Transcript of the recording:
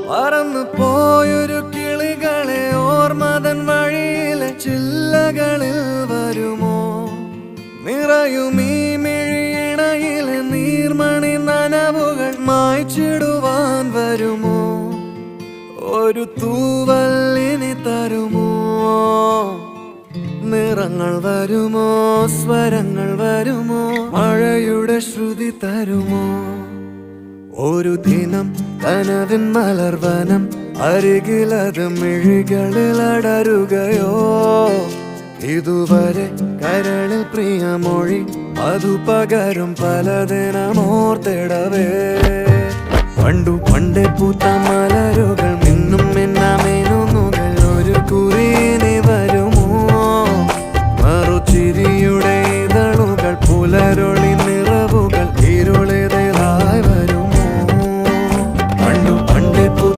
പറന്നു പോയൊരു കിളികളെ ഓർമ്മതൻ വഴിയിലെ ചില്ലകളിൽ വരുമോ? നിറയും ഈ മിഴിയിണയിലെ നീർമണി നനവുകൾ മായ്ച്ചിടുവാൻ വരുമോ? ഒരു തൂവല്ലിനി തരുമോ? നിറങ്ങൾ വരുമോ? സ്വരങ്ങൾ വരുമോ? മഴയുടെ ശ്രുതി തരുമോ? ഒരു ദിനം കനവിൻ മലർവനം അരികിലത് മിഴികളിൽ അടരുകയോ? ഇതുവരെ കരളിൽ പ്രിയമൊഴി അതു പകരും പലതിനമോർത്തിടവേ. പണ്ടു പണ്ടേ പൂത്ത മലരുകൾ